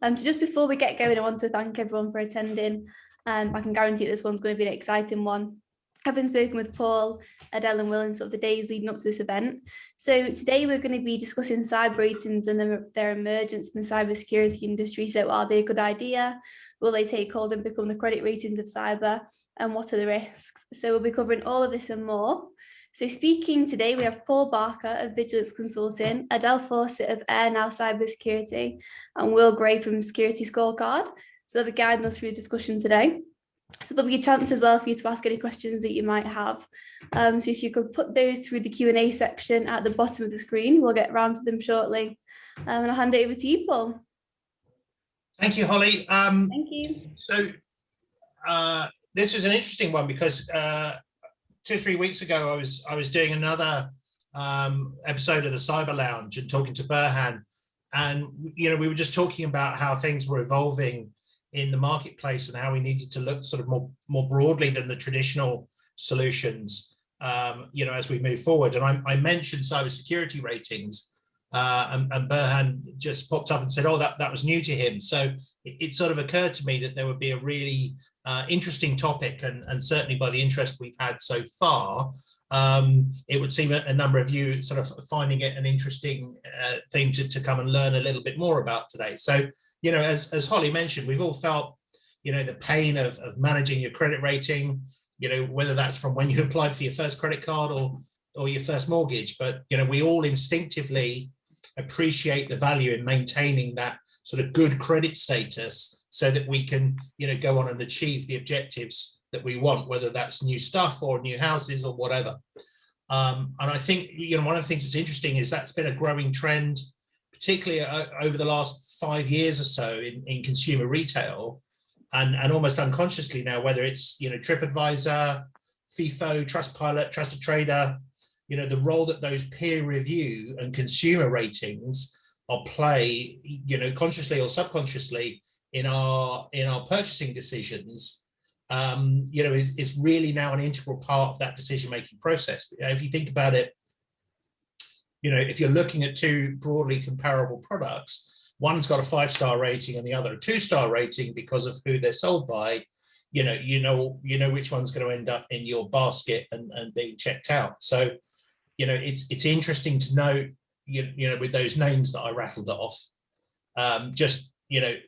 So just before we get going, I want to thank everyone for attending. I can guarantee this one's going to be an exciting one. I've been speaking with Paul, Adele and Will in sort of the days leading up to this event. So today we're going to be discussing cyber ratings and their emergence in the cybersecurity industry. So are they a good idea? Will they take hold and become the credit ratings of cyber? And what are the risks? So we'll be covering all of this and more. So speaking today, we have Paul Barker of Vigilance Consulting, Adele Fawcett of Airnow Cybersecurity, and Will Gray from Security Scorecard. So they'll be guiding us through the discussion today. So there'll be a chance as well for you to ask any questions that you might have. So if you could put those through the Q&A section at the bottom of the screen, we'll get around to them shortly. And I'll hand it over to you, Paul. Thank you, Holly. Thank you. So this was an interesting one because 2 or 3 weeks ago, I was doing another episode of the Cyber Lounge and talking to Burhan, and we were just talking about how things were evolving in the marketplace and how we needed to look sort of more broadly than the traditional solutions, as we move forward. And I mentioned cybersecurity ratings, and Burhan just popped up and said, "Oh, that was new to him." So it sort of occurred to me that there would be a really interesting topic, and certainly by the interest we've had so far, it would seem a number of you sort of finding it an interesting thing to come and learn a little bit more about today. So, as Holly mentioned, we've all felt, the pain of managing your credit rating, whether that's from when you applied for your first credit card or your first mortgage, but, we all instinctively appreciate the value in maintaining that sort of good credit status so that we can, go on and achieve the objectives that we want, whether that's new stuff or new houses or whatever. And I think, one of the things that's interesting is that's been a growing trend, particularly over the last 5 years or so in consumer retail, and almost unconsciously now, whether it's, TripAdvisor, FIFO, Trustpilot, Trusted Trader, the role that those peer review and consumer ratings are play, consciously or subconsciously in our purchasing decisions, is really now an integral part of that decision-making process. If you think about it, if you're looking at two broadly comparable products, one's got a 5-star rating and the other a 2-star rating because of who they're sold by, you know which one's going to end up in your basket and being checked out. So, it's interesting to note, with those names that I rattled off,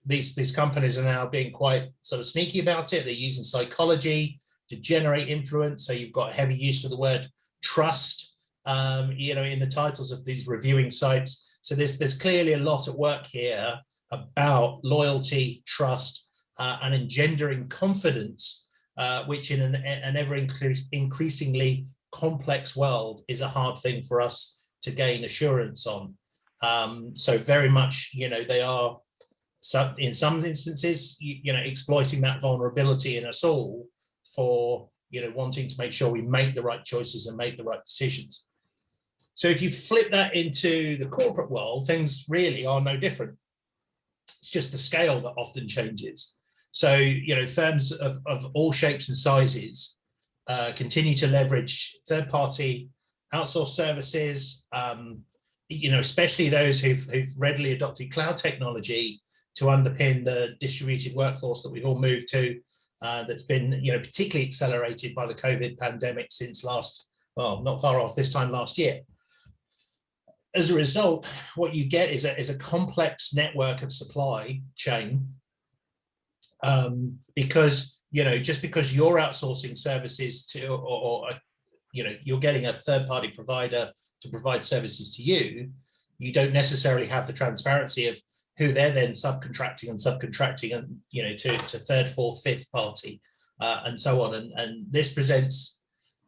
these companies are now being quite sort of sneaky about it. They're using psychology to generate influence. So you've got heavy use of the word trust, in the titles of these reviewing sites. So there's clearly a lot at work here about loyalty, trust, and engendering confidence, which in an ever increasingly complex world is a hard thing for us to gain assurance on. So very much, they are, in some instances, exploiting that vulnerability in us all for, wanting to make sure we make the right choices and make the right decisions. So if you flip that into the corporate world, things really are no different. It's just the scale that often changes. So, firms of all shapes and sizes continue to leverage third-party outsourced services, especially those who've readily adopted cloud technology to underpin the distributed workforce that we've all moved to, that's been, particularly accelerated by the COVID pandemic since not far off this time last year. As a result, what you get is a complex network of supply chain, because, just because you're outsourcing services to, or you're getting a third-party provider to provide services to you, you don't necessarily have the transparency of who they're then subcontracting and to third, fourth, fifth party, and so on. And this presents,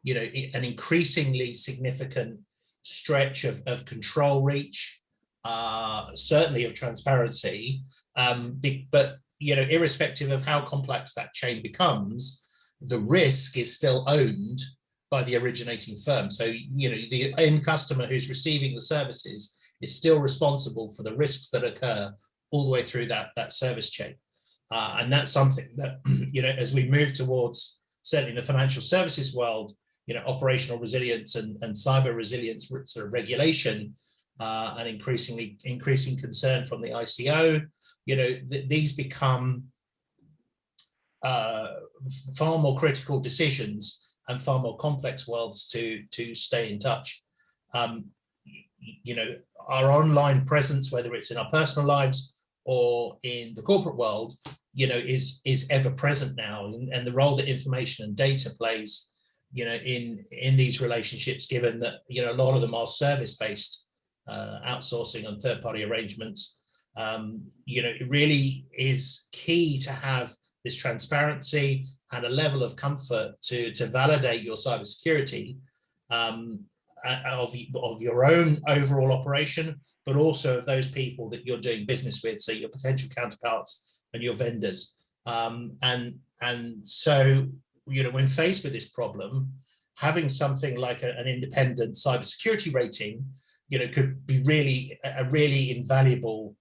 an increasingly significant stretch of control reach, certainly of transparency, but irrespective of how complex that chain becomes, the risk is still owned by the originating firm. So, the end customer who's receiving the services is still responsible for the risks that occur all the way through that service chain. And that's something that, as we move towards, certainly in the financial services world, operational resilience and cyber resilience sort of regulation, and increasing concern from the ICO, these become far more critical decisions and far more complex worlds to stay in touch. Our online presence, whether it's in our personal lives or in the corporate world, is ever present now, and the role that information and data plays, in these relationships, given that a lot of them are service-based outsourcing and third-party arrangements. It really is key to have this transparency and a level of comfort to validate your cybersecurity of your own overall operation, but also of those people that you're doing business with, so your potential counterparts and your vendors. And so, when faced with this problem, having something like an independent cybersecurity rating, could be a really invaluable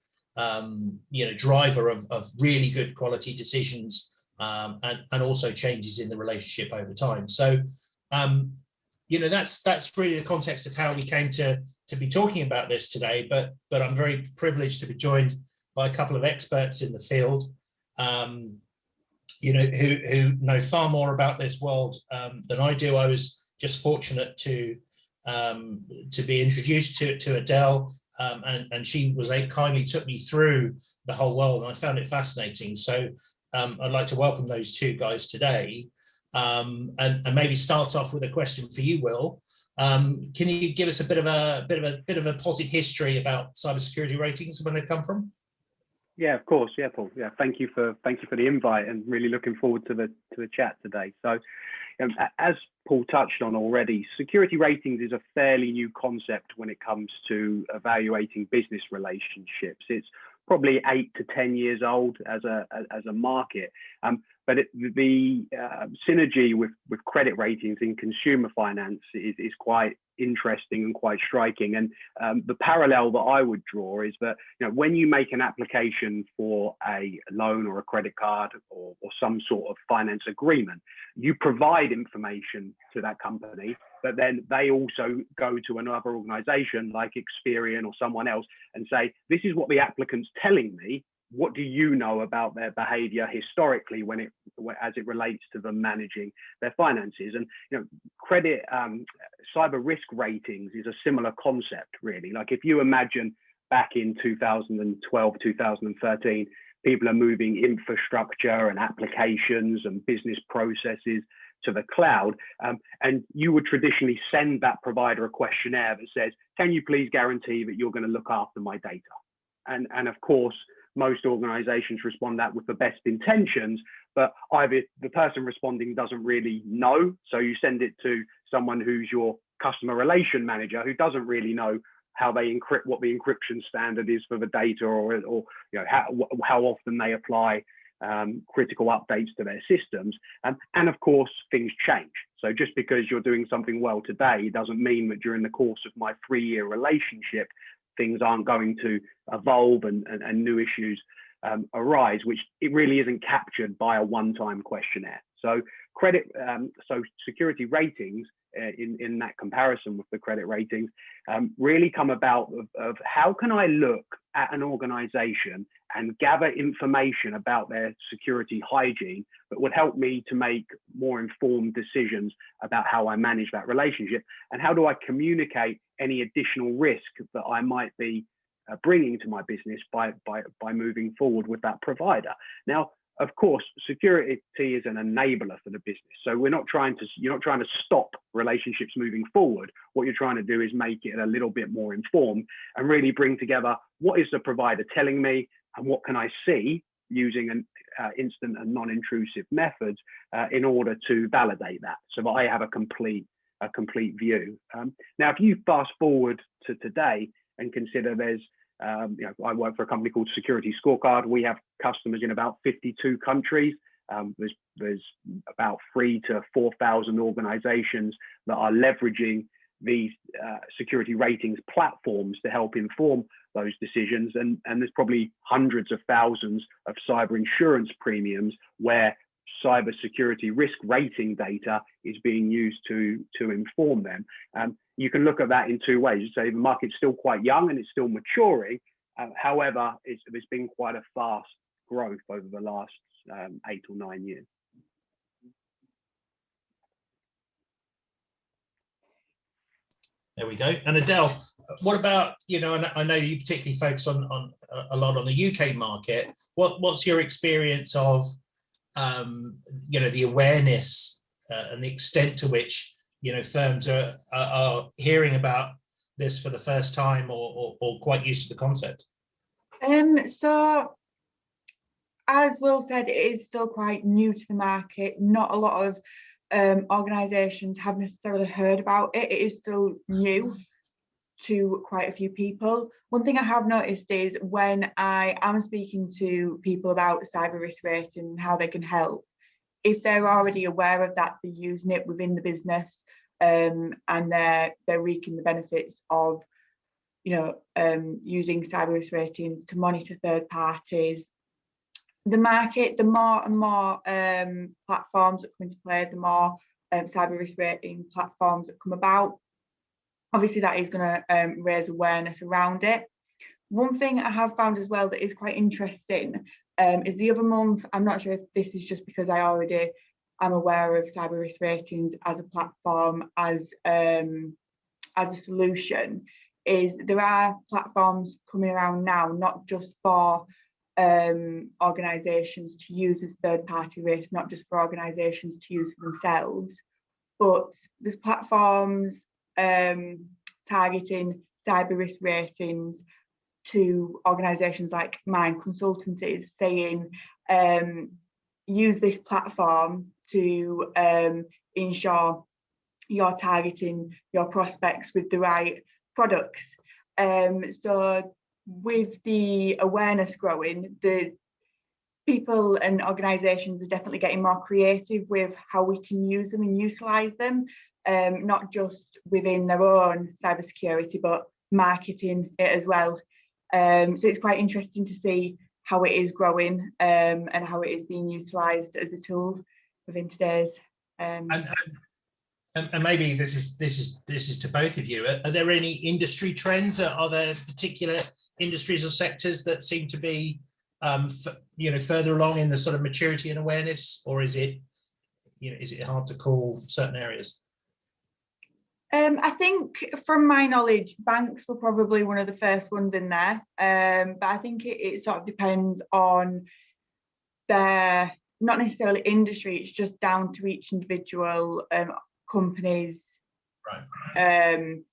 driver of really good quality decisions, and also changes in the relationship over time. So that's really the context of how we came to be talking about this today, but I'm very privileged to be joined by a couple of experts in the field, who know far more about this world than I do. I was just fortunate to be introduced to Adele, and she kindly took me through the whole world, and I found it fascinating. So I'd like to welcome those two guys today, and maybe start off with a question for you, Will. Can you give us a bit of a potted history about cybersecurity ratings and where they've come from? Yeah, of course. Yeah, Paul. Yeah, thank you for the invite, and really looking forward to the chat today. So, as Paul touched on already, security ratings is a fairly new concept when it comes to evaluating business relationships. It's probably 8 to 10 years old as a market, but the synergy with credit ratings in consumer finance is quite interesting and quite striking. And the parallel that I would draw is that when you make an application for a loan or a credit card or some sort of finance agreement, you provide information to that company, but then they also go to another organization like Experian or someone else and say, this is what the applicant's telling me. What do you know about their behavior historically as it relates to them managing their finances? And credit cyber risk ratings is a similar concept, really. Like, if you imagine back in 2012, 2013, people are moving infrastructure and applications and business processes to the cloud, and you would traditionally send that provider a questionnaire that says, can you please guarantee that you're going to look after my data? And of course, most organizations respond that with the best intentions, but either the person responding doesn't really know, so you send it to someone who's your customer relation manager, who doesn't really know how they encrypt, what the encryption standard is for the data, or how often they apply critical updates to their systems. And of course, things change. So just because you're doing something well today doesn't mean that during the course of my 3-year relationship, things aren't going to evolve and new issues arise, which it really isn't captured by a one-time questionnaire. So security ratings in that comparison with the credit ratings really come about of how can I look at an organization and gather information about their security hygiene that would help me to make more informed decisions about how I manage that relationship, and how do I communicate any additional risk that I might be bringing to my business by moving forward with that provider. Now, of course, security is an enabler for the business. So you're not trying to stop relationships moving forward. What you're trying to do is make it a little bit more informed and really bring together what is the provider telling me and what can I see using an instant and non-intrusive methods in order to validate that, so that I have a complete view. Now, if you fast forward to today and consider there's I work for a company called Security Scorecard. We have customers in about 52 countries. There's about 3,000 to 4,000 organizations that are leveraging these security ratings platforms to help inform those decisions. And there's probably hundreds of thousands of cyber insurance premiums where cybersecurity risk rating data is being used to inform them. You can look at that in two ways. You say the market's still quite young and it's still maturing, However, it's been quite a fast growth over the last 8 or 9 years. There we go. And Adele, what about, I know you particularly focus on a lot on the UK market. What's your experience of, the awareness and the extent to which, firms are hearing about this for the first time or quite used to the concept? So, as Will said, it is still quite new to the market. Not a lot of organisations have necessarily heard about it. It is still new to quite a few people. One thing I have noticed is when I am speaking to people about cyber risk ratings and how they can help, if they're already aware of that, they're using it within the business, and they're reaping the benefits of using cyber risk ratings to monitor third parties. The market, the more and more platforms that come into play, the more cyber risk rating platforms that come about. Obviously, that is going to raise awareness around it. One thing I have found as well that is quite interesting is the other month, I'm not sure if this is just because I already am aware of cyber risk ratings as a platform, as a solution, is there are platforms coming around now, not just for organisations to use as third-party risk, not just for organisations to use for themselves, but there's platforms targeting cyber risk ratings to organisations like mine, consultancies, saying use this platform to ensure you're targeting your prospects with the right products. So with the awareness growing, the people and organisations are definitely getting more creative with how we can use them and utilise them, not just within their own cybersecurity, but marketing it as well. So it's quite interesting to see how it is growing and how it is being utilised as a tool within today's. And maybe this is to both of you. Are there any industry trends? Are there particular industries or sectors that seem to be further along in the sort of maturity and awareness, or is it hard to call certain areas? I think from my knowledge, banks were probably one of the first ones in there, but I think it sort of depends on their, not necessarily industry, it's just down to each individual company's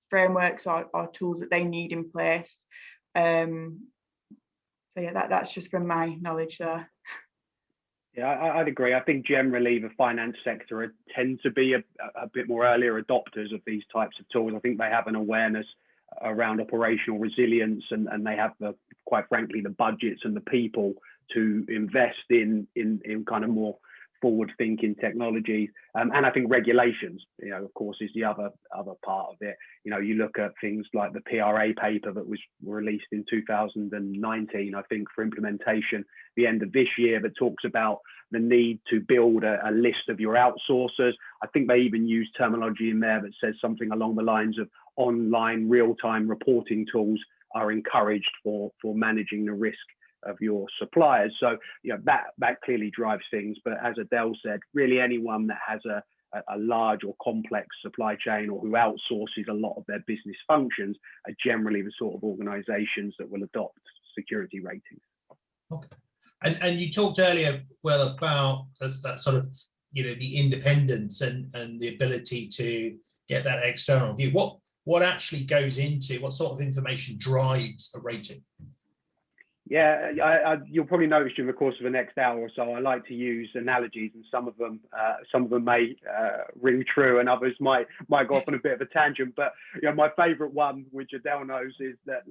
frameworks or tools that they need in place. So yeah, that's just from my knowledge there. Yeah, I'd agree. I think generally the finance sector tend to be a bit more earlier adopters of these types of tools. I think they have an awareness around operational resilience, and they have quite frankly, the budgets and the people to invest in kind of more forward-thinking technologies, and I think regulations, of course, is the other part of it. You look at things like the PRA paper that was released in 2019, I think, for implementation the end of this year, that talks about the need to build a list of your outsourcers. I think they even use terminology in there that says something along the lines of online real-time reporting tools are encouraged for managing the risk of your suppliers. So that clearly drives things. But as Adele said, really anyone that has a large or complex supply chain, or who outsources a lot of their business functions, are generally the sort of organizations that will adopt security ratings. Okay. And you talked earlier, well, about that sort of the independence and the ability to get that external view. What actually goes into, what sort of information drives a rating? Yeah, you'll probably notice during the course of the next hour or so, I like to use analogies, and some of them may ring true, and others might go off on a bit of a tangent. But my favourite one, which Adele knows, is that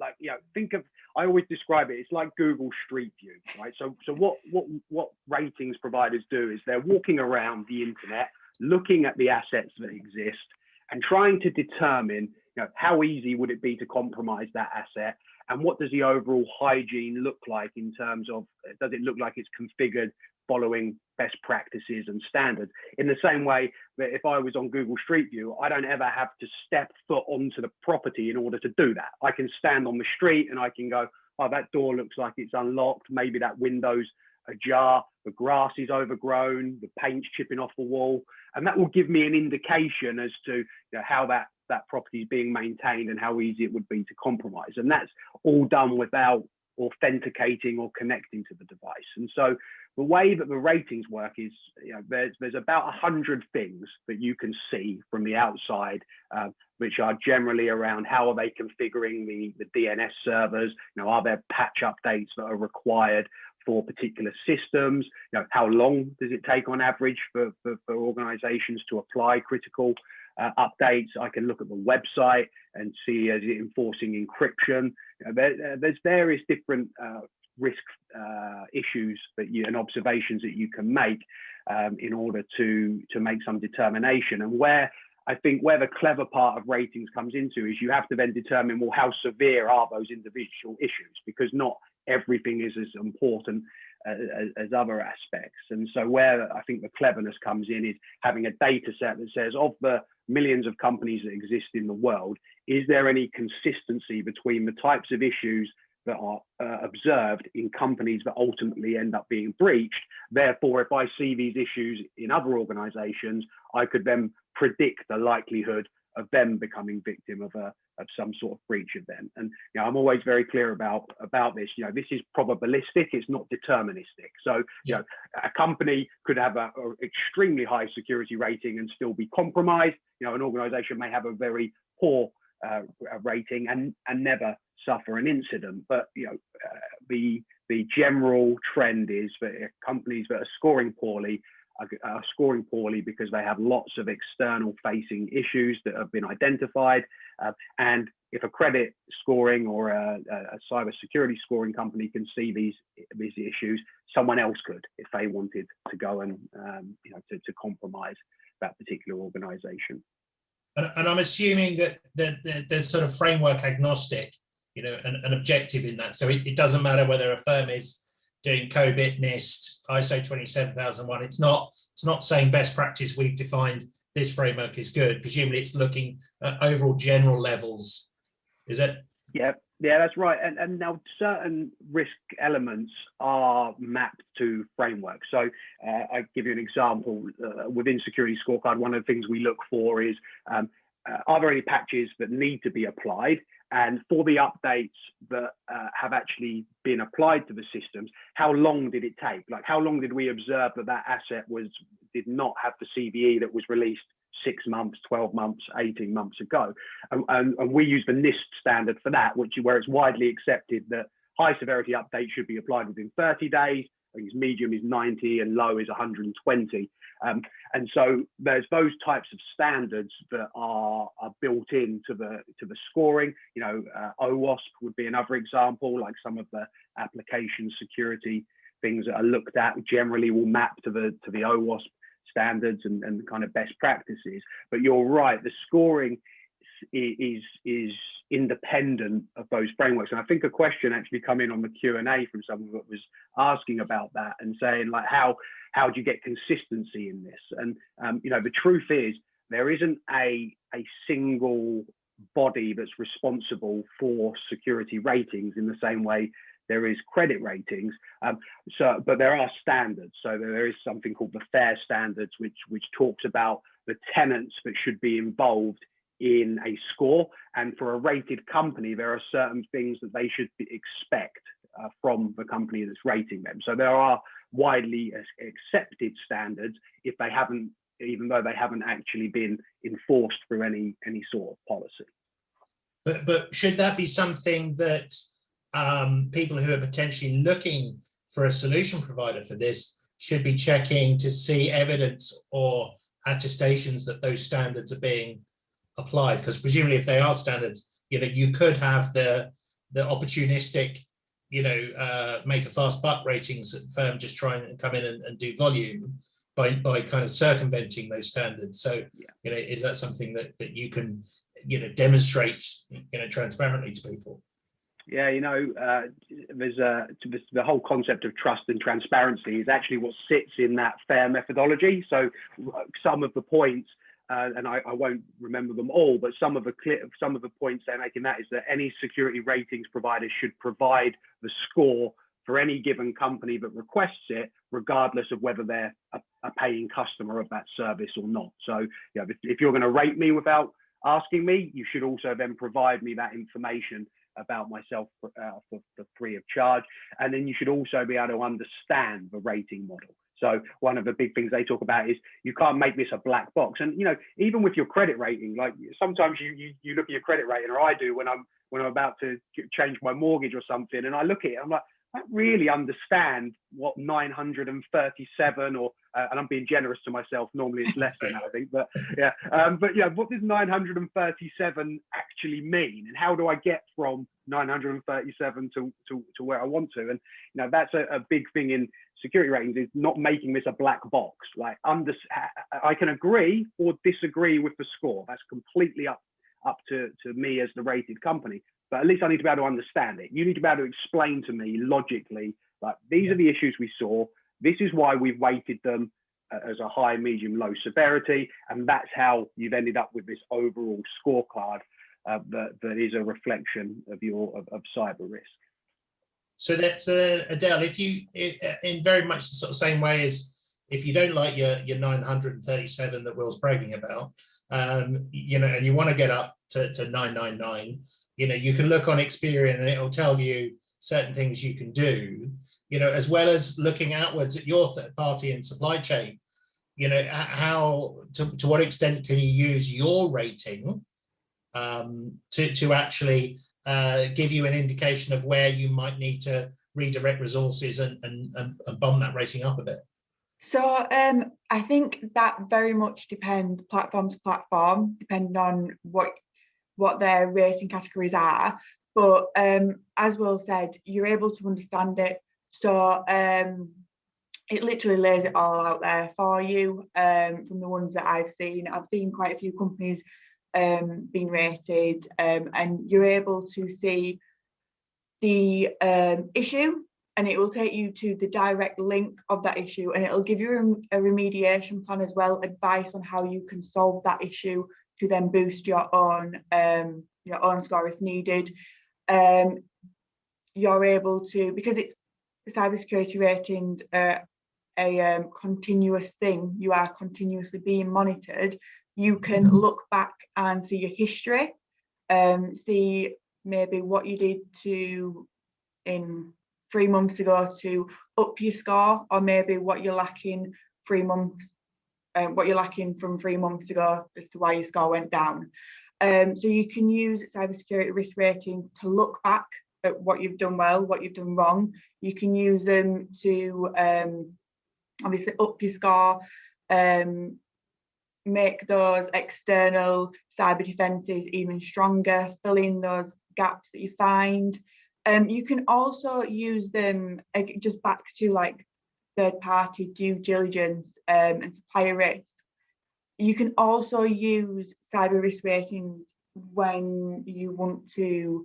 think of, I always describe it, it's like Google Street View, right? So what ratings providers do is they're walking around the internet, looking at the assets that exist, and trying to determine how easy would it be to compromise that asset. And what does the overall hygiene look like in terms of, does it look like it's configured following best practices and standards? In the same way that if I was on Google Street View, I don't ever have to step foot onto the property in order to do that. I can stand on the street and I can go, oh, that door looks like it's unlocked, maybe that window's ajar, the grass is overgrown, the paint's chipping off the wall, and that will give me an indication as to how that property is being maintained and how easy it would be to compromise. And that's all done without authenticating or connecting to the device. And so the way that the ratings work is, there's about 100 things that you can see from the outside, which are generally around how are they configuring the DNS servers, are there patch updates that are required for particular systems, how long does it take on average for organizations to apply critical updates. I can look at the website and see, is it enforcing encryption? There's various different risk issues and observations that you can make in order to make some determination. And where the clever part of ratings comes into is you have to then determine, well, how severe are those individual issues? Because not everything is as important as other aspects. And so where I think the cleverness comes in is having a data set that says, of the millions of companies that exist in the world, is there any consistency between the types of issues that are observed in companies that ultimately end up being breached? Therefore, if I see these issues in other organizations, I could then predict the likelihood of them becoming victim of some sort of breach event. And I'm always very clear about this. This is probabilistic, it's not deterministic. So a company could have an extremely high security rating and still be compromised. An organization may have a very poor rating and never suffer an incident. But the general trend is that companies that are scoring poorly are scoring poorly because they have lots of external facing issues that have been identified. And if a credit scoring or a cybersecurity scoring company can see these issues, someone else could if they wanted to go and to compromise that particular organization. And I'm assuming that there's sort of framework agnostic, an objective in that. So it doesn't matter whether a firm is doing COBIT, NIST, ISO 27001. It's not saying best practice, we've defined this framework is good. Presumably it's looking at overall general levels. Is it? Yeah, that's right. And now certain risk elements are mapped to frameworks. So I give you an example. Within Security Scorecard, one of the things we look for is, are there any patches that need to be applied? And for the updates that have actually been applied to the systems, how long did it take? Like, how long did we observe that asset did not have the CVE that was released 6 months, 12 months, 18 months ago? And we use the NIST standard for that, where it's widely accepted that high severity updates should be applied within 30 days. I think medium is 90 and low is 120. And so there's those types of standards that are built into the scoring. OWASP would be another example, like some of the application security things that are looked at generally will map to the OWASP standards and kind of best practices. But you're right, the scoring is independent of those frameworks. And I think a question actually come in on the Q&A from someone that was asking about that and saying, like, how do you get consistency in this? And the truth is there isn't a single body that's responsible for security ratings in the same way there is credit ratings. But there are standards. So there is something called the FAIR standards, which talks about the tenets that should be involved in a score. And for a rated company, there are certain things that they should expect from the company that's rating them. So there are widely accepted standards even though they haven't actually been enforced through any sort of policy. But should that be something that people who are potentially looking for a solution provider for this should be checking to see evidence or attestations that those standards are being applied? Because presumably if they are standards, you could have the opportunistic, make a fast buck ratings firm just trying to come in and do volume by kind of circumventing those standards. So, is that something that you can, demonstrate, transparently to people? Yeah, there's the whole concept of trust and transparency is actually what sits in that FAIR methodology. So some of the points and I won't remember them all, but some of the points they're making that is that any security ratings provider should provide the score for any given company that requests it, regardless of whether they're a paying customer of that service or not. So, if you're going to rate me without asking me, you should also then provide me that information about myself for free of charge. And then you should also be able to understand the rating model. So one of the big things they talk about is you can't make this a black box. And even with your credit rating, like sometimes you look at your credit rating, or I do when I'm about to change my mortgage or something, and I look at it, I'm like, I don't really understand what 937 or and I'm being generous to myself. Normally it's less than that, I think. But what does 937 actually mean, and how do I get from 937 to where I want to? And that's a big thing in security ratings, is not making this a black box. Like I can agree or disagree with the score. That's completely up to me as the rated company. But at least I need to be able to understand it. You need to be able to explain to me logically, like, these are the issues we saw. This is why we've weighted them as a high, medium, low severity. And that's how you've ended up with this overall scorecard that is a reflection of of cyber risk. So that's Adele, if you, in very much the sort of same way as if you don't like your 937 that Will's bragging about, and you want to get up to 999, you can look on Experian and it'll tell you certain things you can do, as well as looking outwards at your third party and supply chain, how to what extent can you use your rating to actually give you an indication of where you might need to redirect resources and bump that rating up a bit? So I think that very much depends platform to platform, depending on what their rating categories are. But as Will said, you're able to understand it. So it literally lays it all out there for you. From the ones that I've seen quite a few companies being rated, and you're able to see the issue, and it will take you to the direct link of that issue, and it'll give you a remediation plan as well, advice on how you can solve that issue to then boost your own score if needed. You're able to, because it's cybersecurity ratings are a continuous thing, you are continuously being monitored. You can look back and see your history, see maybe what you did in 3 months ago to up your score, or maybe what you're lacking 3 months, what you're lacking from 3 months ago as to why your score went down. So you can use cybersecurity risk ratings to look back at what you've done well, what you've done wrong. You can use them to obviously up your score, make those external cyber defenses even stronger, fill in those gaps that you find. You can also use them just back to like third-party due diligence and supplier risk. You can also use cyber risk ratings when you want to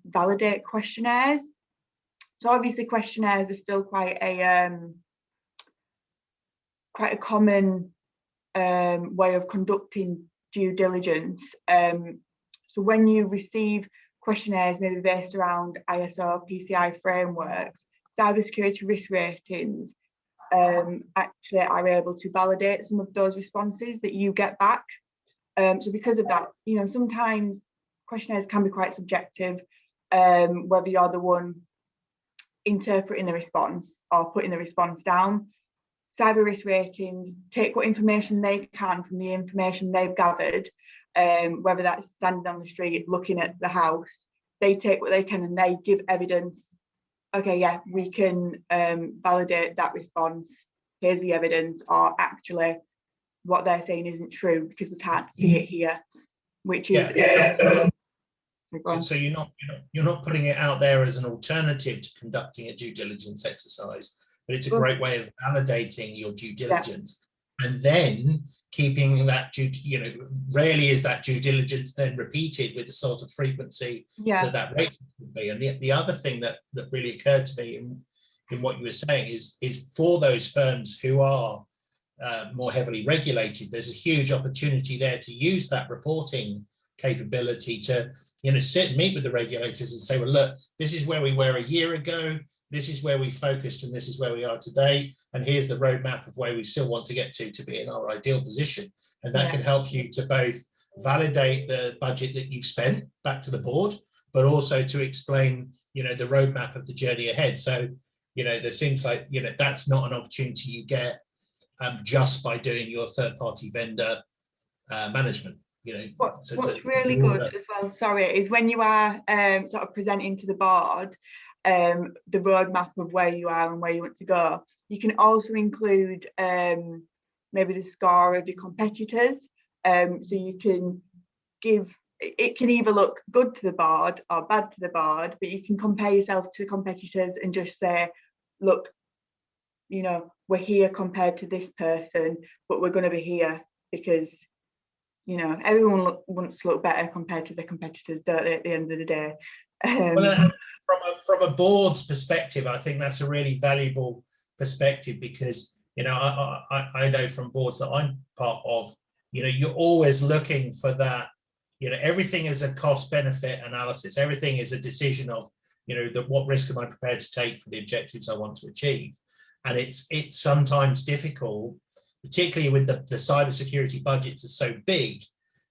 validate questionnaires. So obviously questionnaires are still quite a common way of conducting due diligence. So when you receive questionnaires maybe based around ISO, PCI frameworks, cybersecurity risk ratings actually are able to validate some of those responses that you get back. So because of that, sometimes questionnaires can be quite subjective, whether you're the one interpreting the response or putting the response down. Cyber risk ratings take what information they can from the information they've gathered, whether that's standing on the street looking at the house. They take what they can and they give evidence. Okay, yeah, we can validate that response. Here's the evidence, or actually what they're saying isn't true because we can't see it here, which is so you're not putting it out there as an alternative to conducting a due diligence exercise, but it's a great way of validating your due diligence. And then keeping that rarely is that due diligence then repeated with the sort of frequency that rating would be. And the other thing that really occurred to me in what you were saying is for those firms who are more heavily regulated, there's a huge opportunity there to use that reporting capability to, meet with the regulators and say, well, look, this is where we were a year ago, this is where we focused, and this is where we are today, and here's the roadmap of where we still want to get to be in our ideal position. And that can help you to both validate the budget that you've spent back to the board, but also to explain, the roadmap of the journey ahead. So, there seems like, that's not an opportunity you get just by doing your third-party vendor management. What's really good as well, sorry, is when you are sort of presenting to the board the roadmap of where you are and where you want to go, you can also include maybe the score of your competitors, so you can give, it can either look good to the board or bad to the board, but you can compare yourself to competitors and just say, look, we're here compared to this person, but we're going to be here because everyone wants to look better compared to their competitors, don't they, at the end of the day? Well, from a board's perspective, I think that's a really valuable perspective, because I know from boards that I'm part of, you're always looking for that. Everything is a cost benefit analysis. Everything is a decision of what risk am I prepared to take for the objectives I want to achieve. And it's sometimes difficult, particularly with the cybersecurity budgets are so big,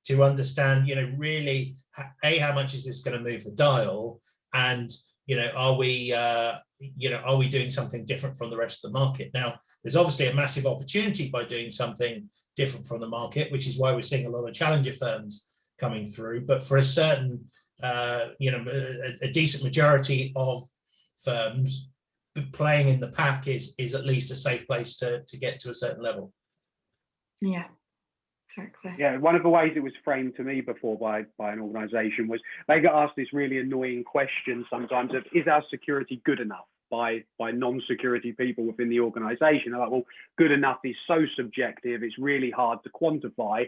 to understand, really, how much is this going to move the dial, and are we doing something different from the rest of the market? Now, there's obviously a massive opportunity by doing something different from the market, which is why we're seeing a lot of challenger firms coming through. But for a certain, a decent majority of firms, playing in the pack is at least a safe place to get to a certain level. Yeah, exactly. Yeah, one of the ways it was framed to me before by an organisation was they get asked this really annoying question sometimes of, is our security good enough, by non-security people within the organisation. They're like, well, good enough is so subjective, it's really hard to quantify,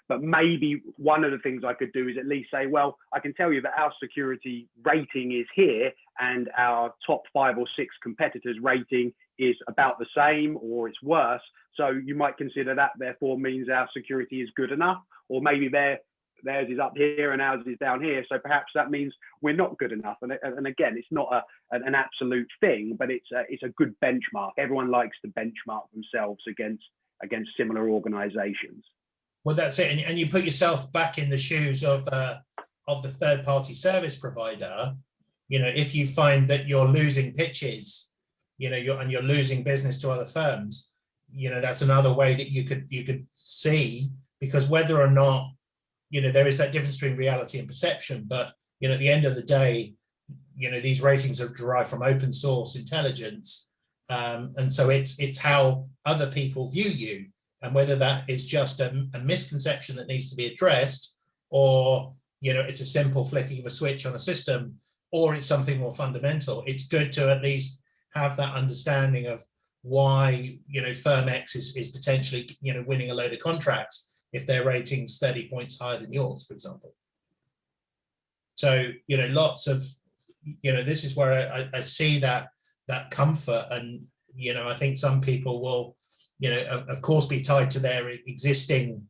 but maybe one of the things I could do is at least say, well, I can tell you that our security rating is here and our top 5 or 6 competitors rating is about the same or it's worse. So you might consider that therefore means our security is good enough, or maybe theirs is up here and ours is down here. So perhaps that means we're not good enough. And again, it's not an absolute thing, but it's a good benchmark. Everyone likes to benchmark themselves against similar organizations. Well, that's it. And you put yourself back in the shoes of the third-party service provider. If you find that you're losing pitches, you're losing business to other firms, that's another way that you could see, because whether or not, there is that difference between reality and perception. But, at the end of the day, these ratings are derived from open source intelligence. And so it's how other people view you, and whether that is just a misconception that needs to be addressed, or, it's a simple flicking of a switch on a system, or it's something more fundamental. It's good to at least have that understanding of why, firm X is potentially, winning a load of contracts if their rating's 30 points higher than yours, for example. So, lots of, this is where I see that comfort. And, I think some people will, of course, be tied to their existing,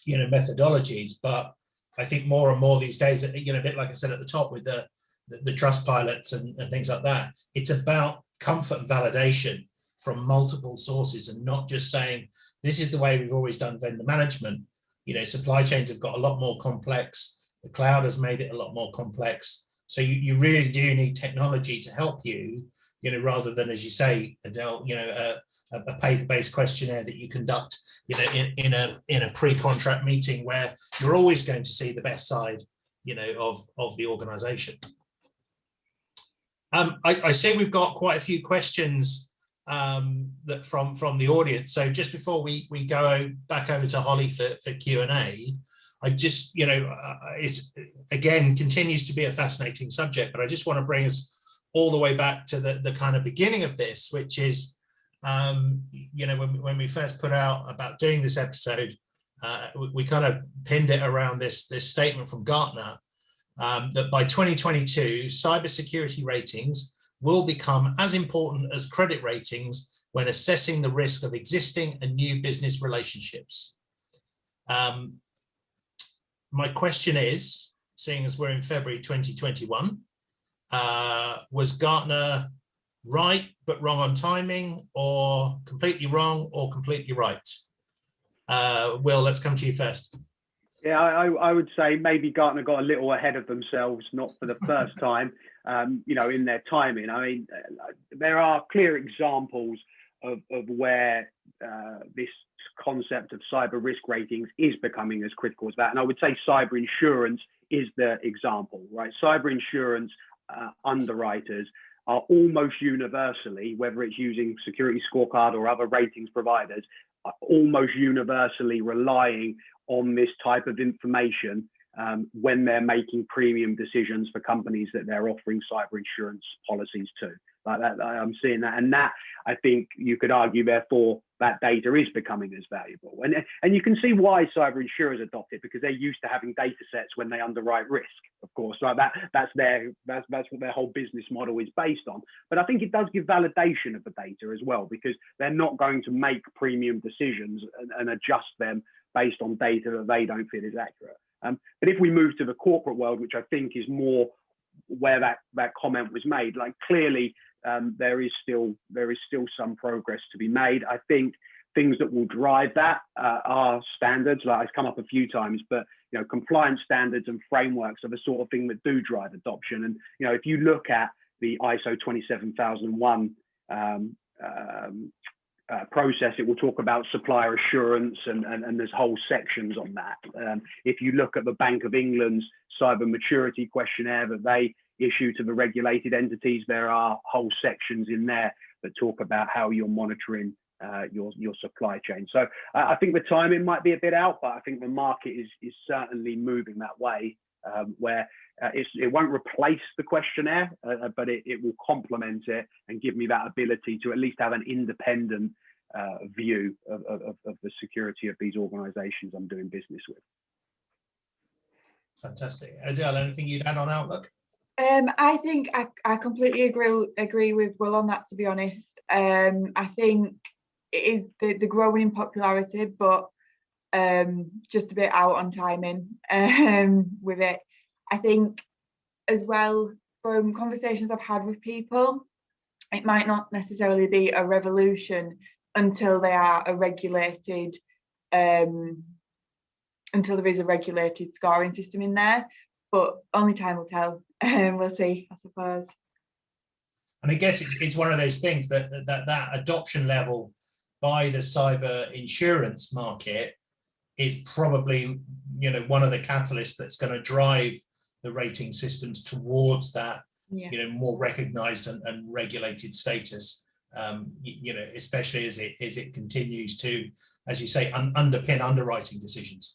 methodologies. But I think more and more these days, a bit like I said at the top with the trust pilots and things like that, it's about comfort and validation from multiple sources, and not just saying, this is the way we've always done vendor management. Supply chains have got a lot more complex. The cloud has made it a lot more complex. So you really do need technology to help you, rather than, as you say, Adele, a paper-based questionnaire that you conduct, in a pre-contract meeting where you're always going to see the best side, of the organization. I see we've got quite a few questions that from the audience. So just before we go back over to Holly for Q&A, I just, it's again continues to be a fascinating subject, but I just want to bring us all the way back to the kind of beginning of this, which is, when we first put out about doing this episode, we kind of pinned it around this statement from Gartner, that by 2022, cybersecurity ratings will become as important as credit ratings when assessing the risk of existing and new business relationships. My question is, seeing as we're in February 2021, was Gartner right but wrong on timing, or completely wrong or completely right? Will, let's come to you first. Yeah, I would say maybe Gartner got a little ahead of themselves, not for the first time, you know, in their timing. I mean, there are clear examples of where this concept of cyber risk ratings is becoming as critical as that. And I would say cyber insurance is the example, right? Cyber insurance underwriters are almost universally, whether it's using Security Scorecard or other ratings providers, are almost universally relying on this type of information when they're making premium decisions for companies that they're offering cyber insurance policies to. Like that, I'm seeing that, and that I think you could argue, therefore, that data is becoming as valuable, and you can see why cyber insurers adopt it, because they're used to having data sets when they underwrite risk, of course. Like that's what their whole business model is based on. But I think it does give validation of the data as well, because they're not going to make premium decisions and adjust them based on data that they don't feel is accurate. But if we move to the corporate world, which I think is more where that comment was made, like clearly there is still some progress to be made. I think things that will drive that are standards, like it's come up a few times, but you know, compliance standards and frameworks are the sort of thing that do drive adoption. And you know, if you look at the ISO 27001 process, it will talk about supplier assurance, and there's whole sections on that. If you look at the Bank of England's cyber maturity questionnaire that they issue to the regulated entities, there are whole sections in there that talk about how you're monitoring your supply chain. So I think the timing might be a bit out, but I think the market is certainly moving that way, where it won't replace the questionnaire, but it will complement it and give me that ability to at least have an independent view of the security of these organizations I'm doing business with. Fantastic. Adele, anything you'd add on Outlook? I think I completely agree with Will on that, to be honest. I think it is the growing in popularity, but just a bit out on timing with it. I think as well, from conversations I've had with people, it might not necessarily be a revolution until they are a regulated, until there is a regulated scoring system in there, but only time will tell. We'll see, I suppose. And I guess it's one of those things that adoption level by the cyber insurance market is probably, you know, one of the catalysts that's going to drive the rating systems towards that, you know, more recognized and regulated status. You know, especially as it continues to, as you say, underpin underwriting decisions.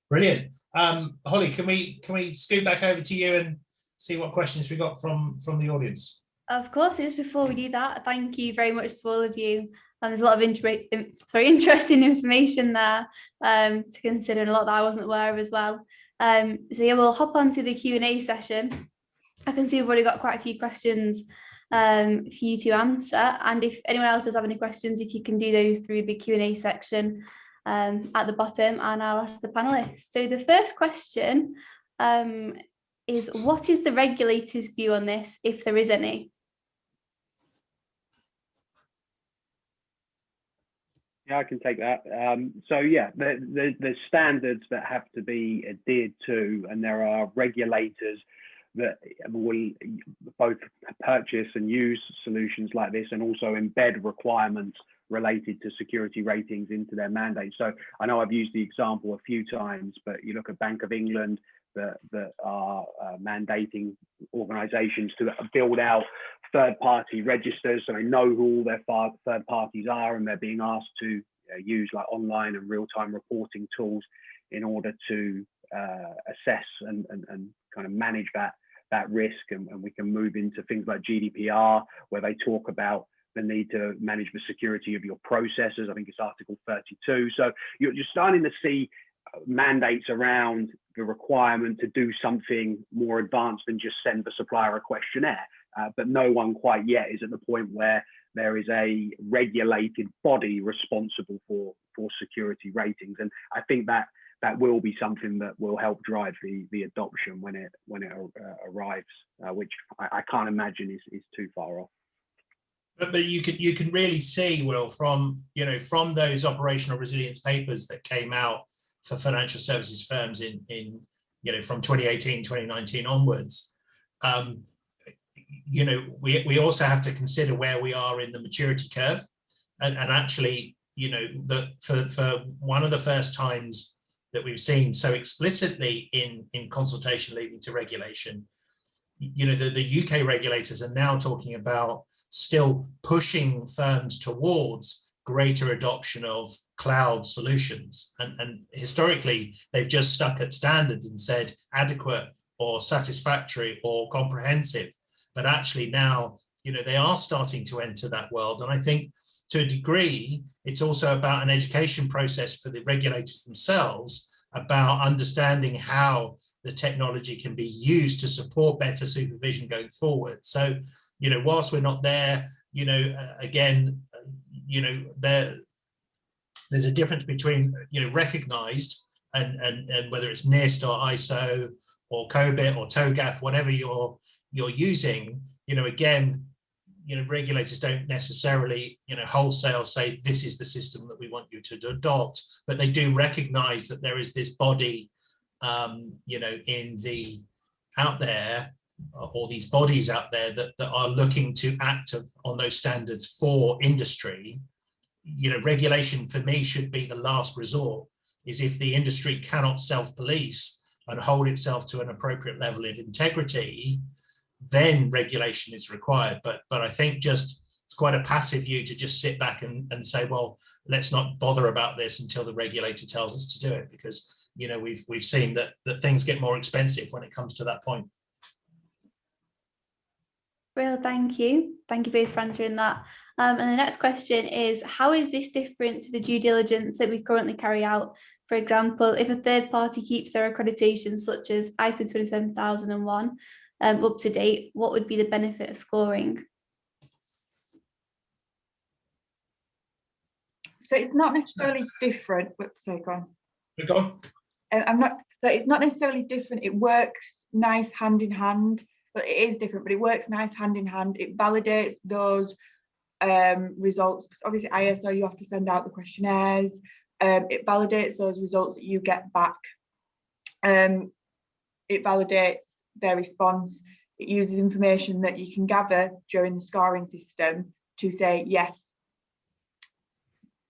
Brilliant. Holly, can we scoot back over to you and see what questions we got from the audience? Of course. Just before we do that, thank you very much to all of you. There's a lot of interesting information there to consider, and a lot that I wasn't aware of as well. So yeah, we'll hop on to the Q&A session. I can see we've already got quite a few questions for you to answer, and if anyone else does have any questions, if you can do those through the Q&A section at the bottom, and I'll ask the panelists. So the first question is, what is the regulator's view on this, if there is any? Yeah, I can take that. So yeah, there's standards that have to be adhered to, and there are regulators that will both purchase and use solutions like this, and also embed requirements related to security ratings into their mandate. So I know I've used the example a few times, but you look at Bank of England that are mandating organizations to build out third-party registers, so they know who all their third parties are, and they're being asked to use like online and real-time reporting tools in order to assess and kind of manage that risk. And we can move into things like GDPR, where they talk about the need to manage the security of your processes. I think it's Article 32. So you're starting to see mandates around the requirement to do something more advanced than just send the supplier a questionnaire. But no one quite yet is at the point where there is a regulated body responsible for security ratings. And I think that will be something that will help drive the adoption when it arrives, which I can't imagine is too far off. But you can really see, Will, from those operational resilience papers that came out for financial services firms in from 2018, 2019 onwards. We also have to consider where we are in the maturity curve, and actually, for one of the first times that we've seen so explicitly in consultation leading to regulation, the UK regulators are now talking about still pushing firms towards greater adoption of cloud solutions. And historically, they've just stuck at standards and said adequate or satisfactory or comprehensive. But actually now, they are starting to enter that world. And I think to a degree, it's also about an education process for the regulators themselves about understanding how the technology can be used to support better supervision going forward. So, whilst we're not there, again, there's a difference between, recognized and whether it's NIST or ISO or COBIT or TOGAF, whatever you're using, again, regulators don't necessarily, wholesale say this is the system that we want you to adopt, but they do recognize that there is this body, out there, or these bodies out there that are looking to act on those standards for industry. Regulation for me should be the last resort, is if the industry cannot self-police and hold itself to an appropriate level of integrity, then regulation is required. But I think it's quite a passive view to just sit back and say, well, let's not bother about this until the regulator tells us to do it, because we've seen that things get more expensive when it comes to that point. Well, thank you both for answering that. And the next question is, how is this different to the due diligence that we currently carry out? For example, if a third party keeps their accreditations such as ISO 27001 up to date, what would be the benefit of scoring? So it's not necessarily different. Sorry, go on. Go on. So it's not necessarily different. It works nice hand in hand, but it is different, but it works nice hand in hand. It validates those results. Obviously, ISO, you have to send out the questionnaires. It validates those results that you get back. It validates their response. It uses information that you can gather during the scoring system to say, yes,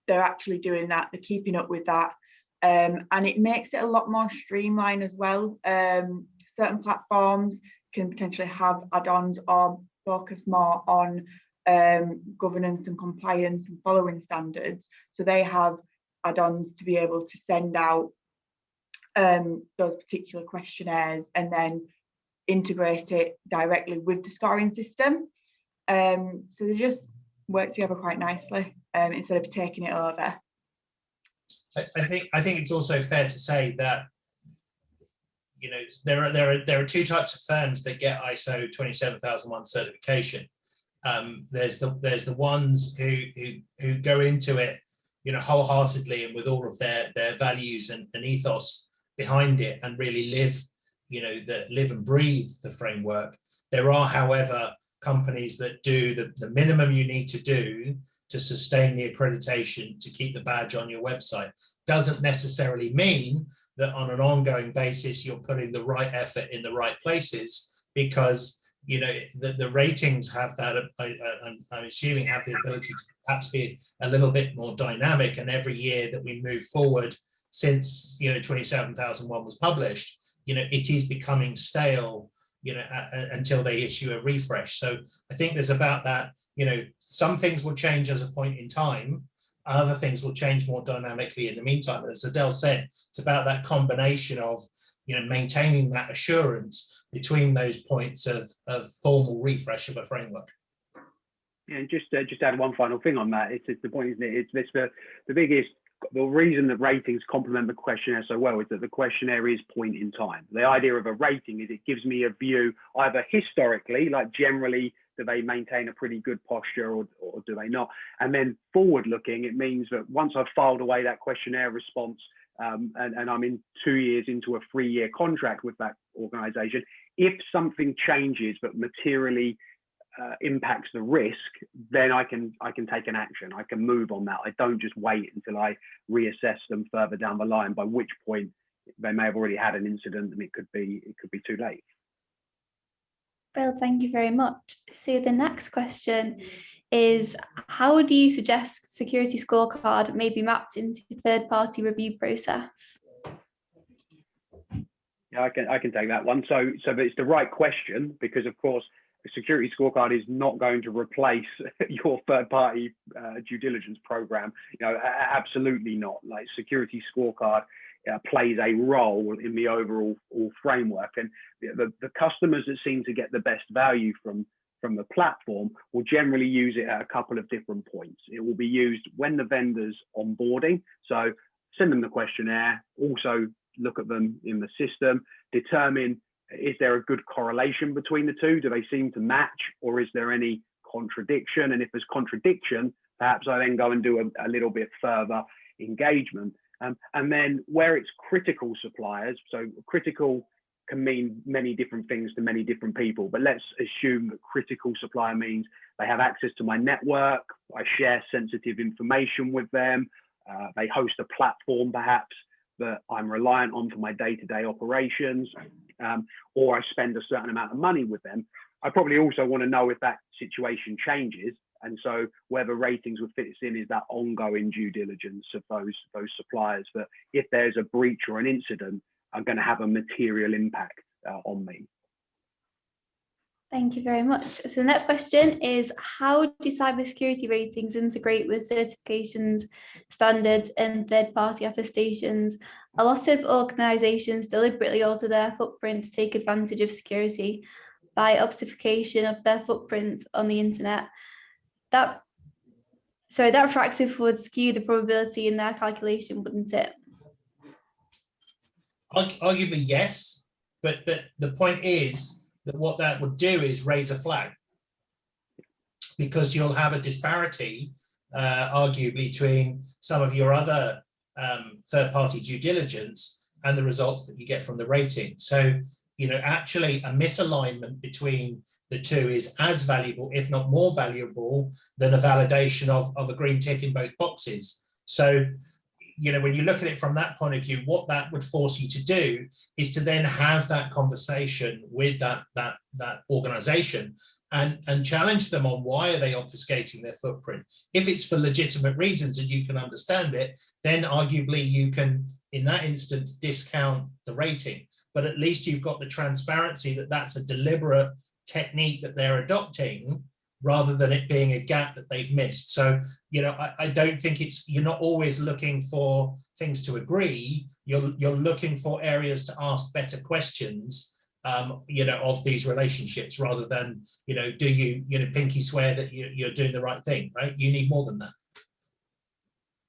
they're actually doing that, they're keeping up with that. And it makes it a lot more streamlined as well. Certain platforms can potentially have add-ons or focus more on governance and compliance and following standards. So they have add-ons to be able to send out those particular questionnaires and then integrate it directly with the scoring system. So they just work together quite nicely instead of taking it over. I think it's also fair to say that there are two types of firms that get ISO 27001 certification. There's the ones who go into it wholeheartedly and with all of their values and ethos behind it and really live and breathe the framework. There are, however, companies that do the minimum you need to do to sustain the accreditation to keep the badge on your website. Doesn't necessarily mean that on an ongoing basis you're putting the right effort in the right places, because the ratings have that, I'm assuming, have the ability to perhaps be a little bit more dynamic, and every year that we move forward since 27001 was published, it is becoming stale until they issue a refresh. So I think there's about that, some things will change as a point in time, other things will change more dynamically in the meantime. As Adele said, it's about that combination of maintaining that assurance between those points of formal refresh of a framework. Yeah, and just add one final thing on that. It's the point, isn't it? It's the biggest the reason that ratings complement the questionnaire so well is that the questionnaire is point in time. The idea of a rating is it gives me a view either historically, like generally, do they maintain a pretty good posture or do they not? And then forward looking, it means that once I've filed away that questionnaire response and I'm in 2 years into a 3-year contract with that organization, if something changes but materially impacts the risk, then I can take an action. I can move on that. I don't just wait until I reassess them further down the line, by which point they may have already had an incident and it could be too late. Well, thank you very much. So the next question is, how do you suggest Security Scorecard may be mapped into the third-party review process? Yeah, I can take that one. So it's the right question, because of course the Security Scorecard is not going to replace your third-party due diligence program. Absolutely not. Like, Security Scorecard plays a role in the overall framework, and the customers that seem to get the best value from the platform will generally use it at a couple of different points. It will be used when the vendor's onboarding, so send them the questionnaire, also look at them in the system, determine, is there a good correlation between the two? Do they seem to match, or is there any contradiction? And if there's contradiction, perhaps I then go and do a little bit further engagement. And then where it's critical suppliers, so critical can mean many different things to many different people, but let's assume that critical supplier means they have access to my network, I share sensitive information with them, they host a platform perhaps that I'm reliant on for my day-to-day operations, or I spend a certain amount of money with them. I probably also want to know if that situation changes, and so whether ratings would fit in is that ongoing due diligence of those suppliers, that if there's a breach or an incident, are going to have a material impact on me. Thank you very much. So the next question is, how do cybersecurity ratings integrate with certifications, standards, and third-party attestations? A lot of organisations deliberately alter their footprint to take advantage of security by obfuscation of their footprints on the internet. That practice would skew the probability in their calculation, wouldn't it? Arguably, yes, but the point is that what that would do is raise a flag, because you'll have a disparity, arguably, between some of your other third-party due diligence and the results that you get from the rating. So, actually a misalignment between the two is as valuable, if not more valuable, than a validation of a green tick in both boxes. So, when you look at it from that point of view, what that would force you to do is to then have that conversation with that organization and challenge them on why are they obfuscating their footprint. If it's for legitimate reasons and you can understand it, then arguably you can, in that instance, discount the rating. But at least you've got the transparency that that's a deliberate technique that they're adopting, rather than it being a gap that they've missed. So, I don't think you're not always looking for things to agree. You're looking for areas to ask better questions, of these relationships, rather than, do you, pinky swear that you're doing the right thing, right? You need more than that.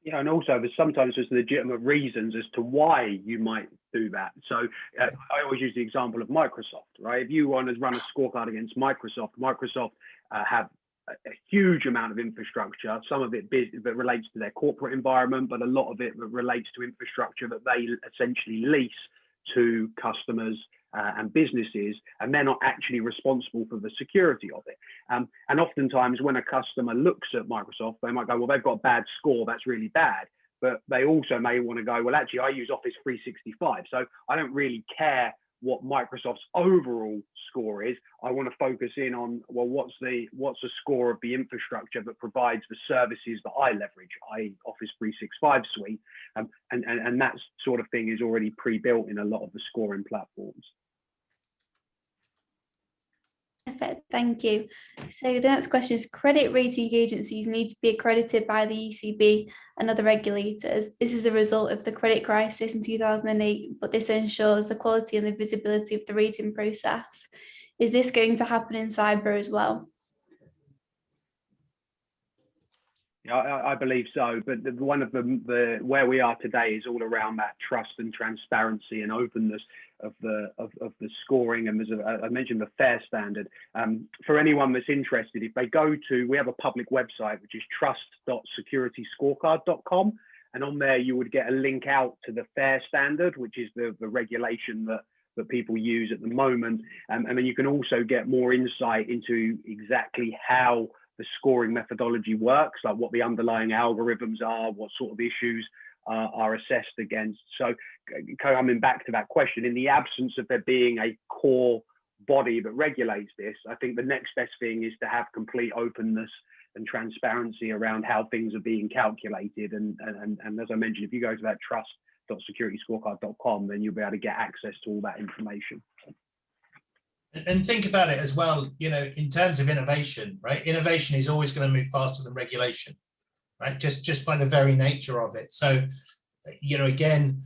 Yeah, and also sometimes there's legitimate reasons as to why you might do that. So I always use the example of Microsoft, right? If you want to run a scorecard against Microsoft have a huge amount of infrastructure, some of it that relates to their corporate environment, but a lot of it relates to infrastructure that they essentially lease to customers and businesses, and they're not actually responsible for the security of it. And oftentimes when a customer looks at Microsoft, they might go, well, they've got a bad score, that's really bad. But they also may want to go, well, actually, I use Office 365, so I don't really care what Microsoft's overall score is. I want to focus in on, well, what's the score of the infrastructure that provides the services that I leverage, i.e. Office 365 suite, and that sort of thing is already pre-built in a lot of the scoring platforms. Perfect, thank you. So the next question is, credit rating agencies need to be accredited by the ECB and other regulators. This is a result of the credit crisis in 2008, but this ensures the quality and the visibility of the rating process. Is this going to happen in cyber as well? Yeah, I believe so. But one of the where we are today is all around that trust and transparency and openness of the scoring. And there's I mentioned the FAIR standard. For anyone that's interested, if they go to, we have a public website which is trust.securityscorecard.com, and on there you would get a link out to the FAIR standard, which is the regulation that people use at the moment. And then you can also get more insight into exactly how the scoring methodology works, like what the underlying algorithms are, what sort of issues are assessed against. So coming back to that question, in the absence of there being a core body that regulates this, I think the next best thing is to have complete openness and transparency around how things are being calculated. And as I mentioned, if you go to that trust.securityscorecard.com, then you'll be able to get access to all that information. And think about it as well, in terms of innovation, right? Innovation is always going to move faster than regulation, right? Just by the very nature of it. So, again,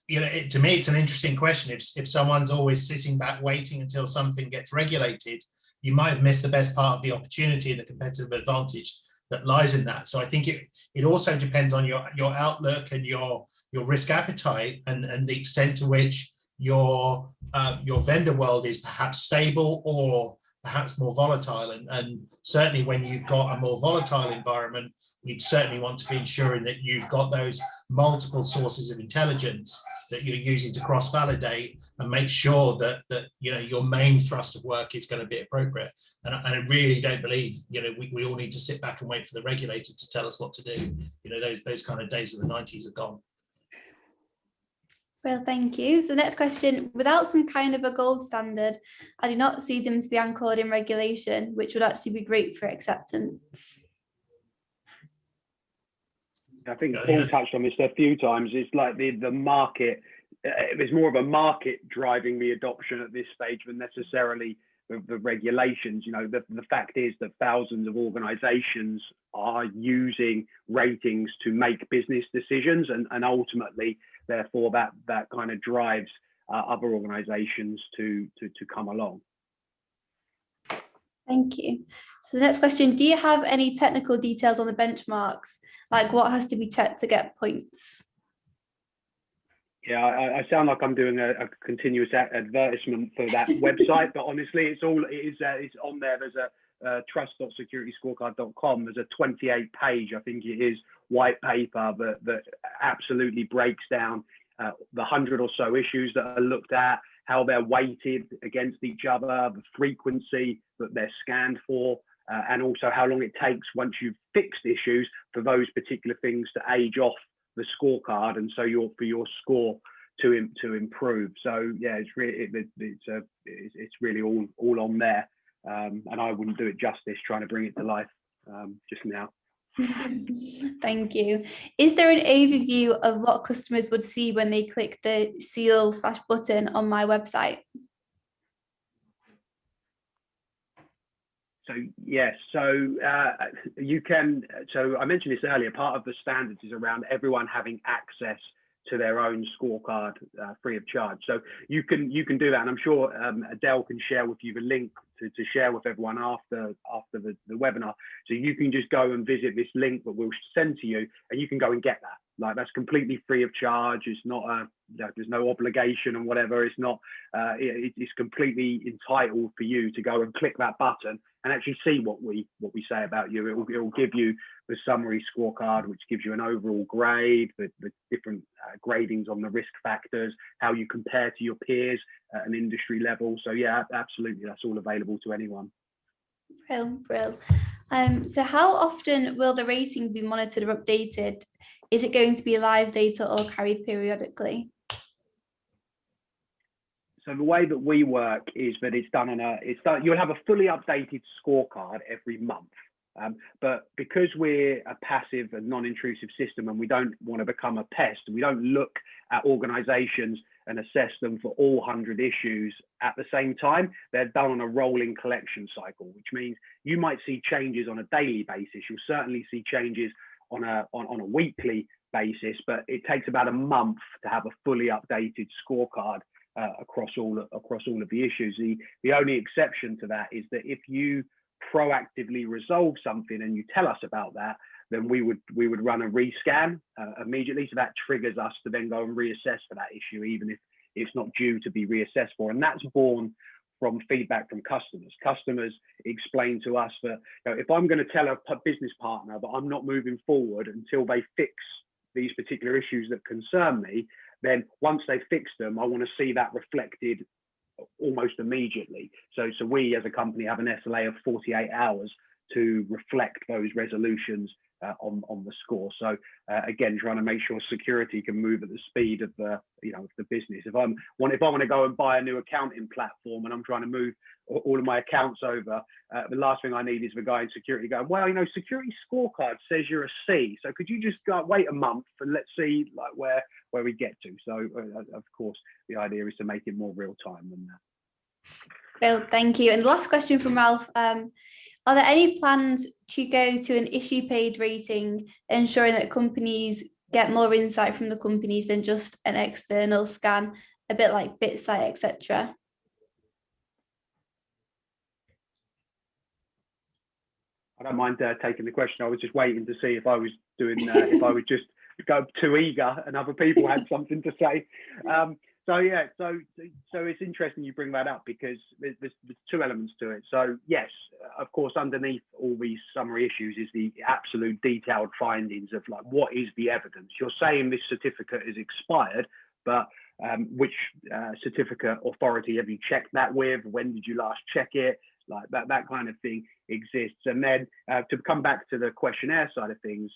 to me, it's an interesting question. If someone's always sitting back waiting until something gets regulated, you might have missed the best part of the opportunity and the competitive advantage that lies in that. So I think it also depends on your outlook and your risk appetite and the extent to which your vendor world is perhaps stable or perhaps more volatile. And certainly when you've got a more volatile environment, you'd certainly want to be ensuring that you've got those multiple sources of intelligence that you're using to cross-validate and make sure that your main thrust of work is going to be appropriate. And I really don't believe we all need to sit back and wait for the regulator to tell us what to do. Those kind of days of the 90s are gone. Well, thank you. So the next question, without some kind of a gold standard, I do not see them to be anchored in regulation, which would actually be great for acceptance. I think Paul touched on this a few times. It's like the market, there's more of a market driving the adoption at this stage than necessarily the regulations. The fact is that thousands of organizations are using ratings to make business decisions, and ultimately, therefore, that kind of drives other organizations to come along. Thank you. So the next question, do you have any technical details on the benchmarks, like what has to be checked to get points? Yeah, I sound like I'm doing a continuous advertisement for that website, but honestly, it's on there. There's a trust.securityscorecard.com. There's a 28-page, I think it is, white paper that absolutely breaks down the 100 or so issues that are looked at, how they're weighted against each other, the frequency that they're scanned for, and also how long it takes once you've fixed issues for those particular things to age off the scorecard, and so for your score to improve. So yeah, it's really all on there, and I wouldn't do it justice trying to bring it to life just now. Thank you. Is there an overview of what customers would see when they click the seal/button on my website? So yes, so you can. So I mentioned this earlier. Part of the standards is around everyone having access to their own scorecard free of charge. So you can do that, and I'm sure Adele can share with you the link to share with everyone after the webinar. So you can just go and visit this link that we'll send to you, and you can go and get that. Like, that's completely free of charge. It's not there's no obligation and whatever. It's not. It's completely entitled for you to go and click that button and actually see what we say about you. It will give you the summary scorecard, which gives you an overall grade, the different gradings on the risk factors, how you compare to your peers at an industry level. So yeah, absolutely, that's all available to anyone. Brill. So how often will the rating be monitored or updated? Is it going to be live data or carried periodically? So the way that we work is that you'll have a fully updated scorecard every month. But because we're a passive and non-intrusive system, and we don't want to become a pest, we don't look at organizations and assess them for all 100 issues at the same time. They're done on a rolling collection cycle, which means you might see changes on a daily basis. You'll certainly see changes on a weekly basis, but it takes about a month to have a fully updated scorecard across all of the issues. The only exception to that is that if you proactively resolve something and you tell us about that, then we would run a rescan immediately. So that triggers us to then go and reassess for that issue, even if it's not due to be reassessed for. And that's born from feedback from customers. Customers explain to us that, you know, if I'm going to tell a business partner that I'm not moving forward until they fix these particular issues that concern me, then once they fix them, I want to see that reflected almost immediately. So we as a company have an SLA of 48 hours to reflect those resolutions on the score. So again, trying to make sure security can move at the speed of the business. If I want to go and buy a new accounting platform and I'm trying to move all of my accounts over, the last thing I need is the guy in security going, well, Security Scorecard says you're a C, so could you just wait a month and let's see like where we get to. So of course the idea is to make it more real time than that. Bill, thank you. And the last question from Ralph. Are there any plans to go to an issue paid rating, ensuring that companies get more insight from the companies than just an external scan, a bit like BitSight, etc.? I don't mind taking the question. I was just waiting to see if I was doing, if I would just go too eager and other people had something to say. So it's interesting you bring that up because there's two elements to it. So yes, of course, underneath all these summary issues is the absolute detailed findings of like, what is the evidence? You're saying this certificate is expired, but which certificate authority have you checked that with? When did you last check it? Like that kind of thing exists. And then to come back to the questionnaire side of things,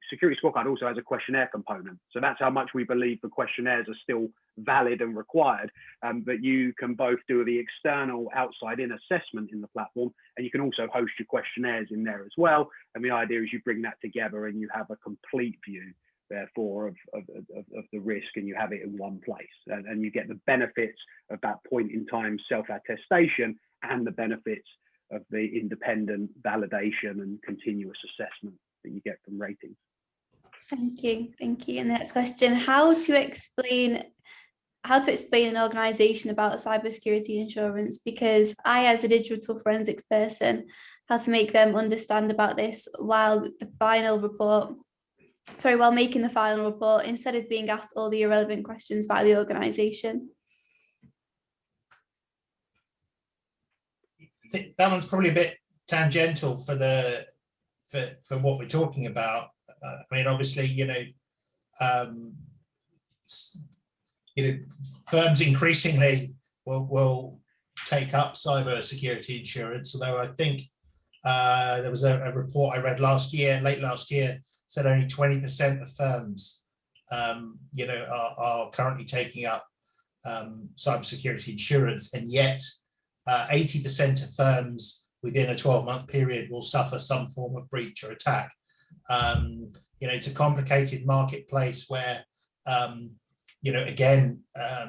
Security Scorecard also has a questionnaire component. So that's how much we believe the questionnaires are still valid and required. But you can both do the external outside-in assessment in the platform, and you can also host your questionnaires in there as well. And the idea is you bring that together and you have a complete view, therefore, of the risk, and you have it in one place. And you get the benefits of that point in time self-attestation and the benefits of the independent validation and continuous assessment that you get from ratings. Thank you. And the next question: how to explain an organisation about cybersecurity insurance? Because I, as a digital forensics person, had to make them understand about this while making the final report, instead of being asked all the irrelevant questions by the organisation. I think that one's probably a bit tangential for what we're talking about. I mean, obviously, firms increasingly will take up cybersecurity insurance. Although I think there was a report I read late last year, said only 20% of firms, are currently taking up cybersecurity insurance, and yet 80% of firms within a 12-month period will suffer some form of breach or attack. It's a complicated marketplace where,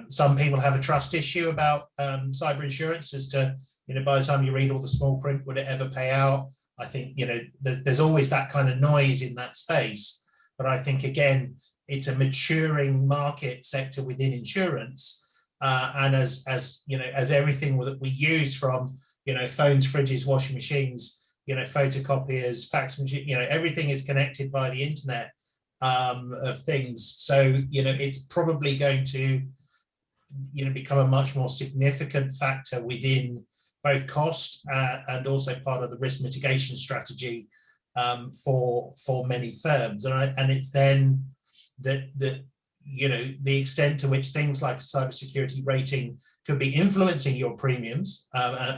some people have a trust issue about cyber insurance as to, by the time you read all the small print, would it ever pay out? I think, there's always that kind of noise in that space. But I think, again, it's a maturing market sector within insurance. And as everything that we use, from phones, fridges, washing machines, photocopiers, fax machine, everything is connected via the internet of things. So it's probably going to become a much more significant factor within both cost and also part of the risk mitigation strategy for many firms. And it's then that the extent to which things like cybersecurity rating could be influencing your premiums,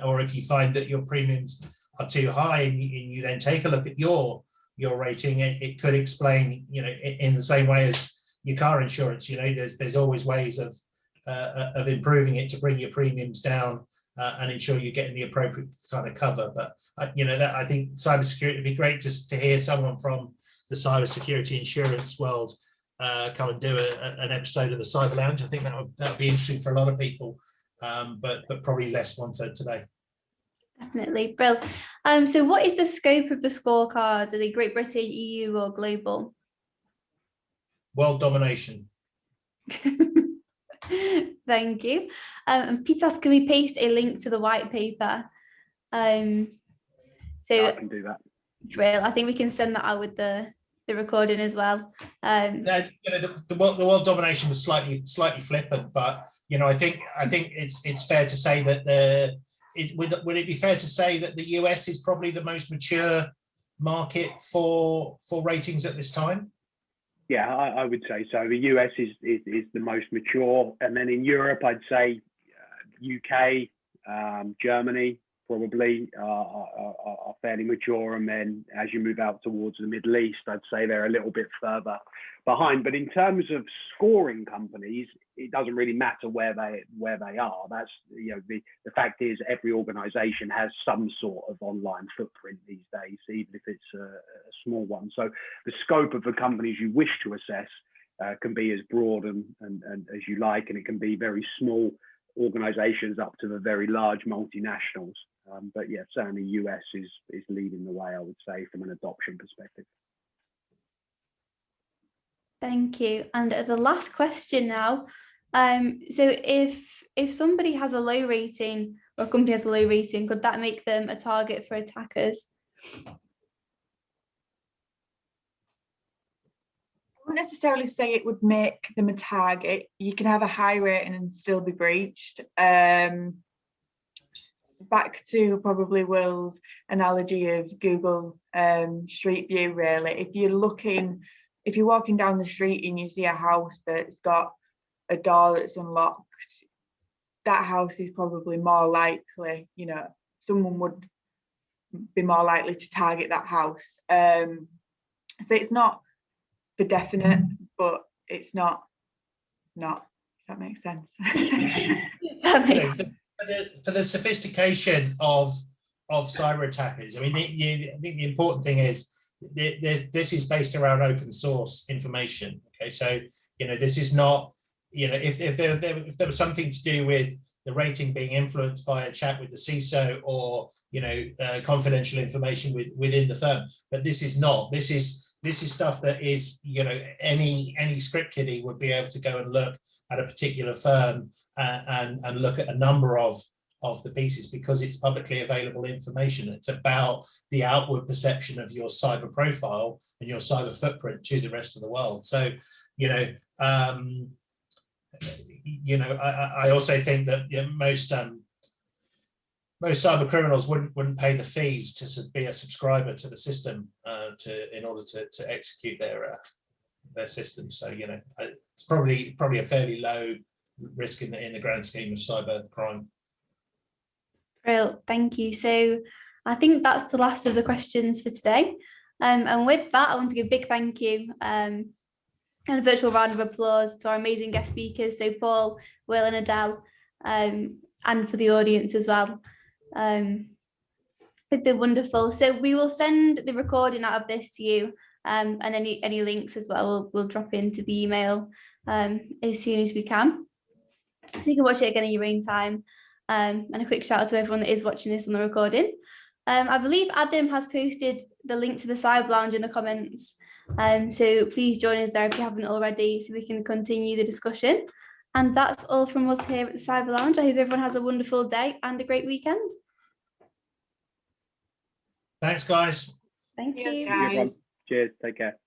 or if you find that your premiums are too high and you then take a look at your rating, it could explain, in the same way as your car insurance, there's always ways of improving it to bring your premiums down and ensure you're getting the appropriate kind of cover. But that, I think cybersecurity, it'd be great to hear someone from the cybersecurity insurance world come and do an episode of the Cyber Lounge. I think that would be interesting for a lot of people, but probably less one for today. Definitely, Brill. So what is the scope of the scorecards? Are they Great Britain, EU, or global? World domination. Thank you. And Peter asks, can we paste a link to the white paper? So I can do that. Brill, I think we can send that out with the recording as well. The world domination was slightly flippant, but I think it's fair to say that would it be fair to say that the US is probably the most mature market for ratings at this time? Yeah, I would say so. The US is the most mature, and then in Europe, I'd say UK, Germany probably are fairly mature, and then as you move out towards the Middle East, I'd say they're a little bit further behind. But in terms of scoring companies, it doesn't really matter where they are. That's the fact is every organization has some sort of online footprint these days, even if it's a small one. So the scope of the companies you wish to assess can be as broad and as you like, and it can be very small organizations up to the very large multinationals. But yeah, certainly US is leading the way, I would say, from an adoption perspective. Thank you. And the last question now. So if somebody has a low rating or a company has a low rating, could that make them a target for attackers? I wouldn't necessarily say it would make them a target. You can have a high rating and still be breached. Back to probably Will's analogy of Google Street View, really. If you're walking down the street and you see a house that's got a door that's unlocked, that house is probably more likely, someone would be more likely to target that house. So it's not for definite, but it's not, if that makes sense. For the sophistication of cyber attackers, I mean, I think the important thing is this is based around open source information. Okay, so this is not, if there was something to do with the rating being influenced by a chat with the CISO or confidential information within the firm, but this is not. This is stuff that is, any script kiddie would be able to go and look at a particular firm and look at a number of the pieces because it's publicly available information. It's about the outward perception of your cyber profile and your cyber footprint to the rest of the world. So, I also think that most cyber criminals wouldn't pay the fees to be a subscriber to the system in order to execute their system. So it's probably a fairly low risk in the grand scheme of cyber crime. Brilliant, thank you. So I think that's the last of the questions for today. And with that, I want to give a big thank you and a virtual round of applause to our amazing guest speakers, so Paul, Will and Adele, and for the audience as well. They've been wonderful. So we will send the recording out of this to you, and any links as well we'll drop into the email as soon as we can, so you can watch it again in your own time. And a quick shout out to everyone that is watching this on the recording. I believe Adam has posted the link to the Cyber Lounge in the comments, so please join us there if you haven't already, so we can continue the discussion. And that's all from us here at the Cyber Lounge. I hope everyone has a wonderful day and a great weekend. Thanks, guys. Thank you. Guys. Cheers. Take care.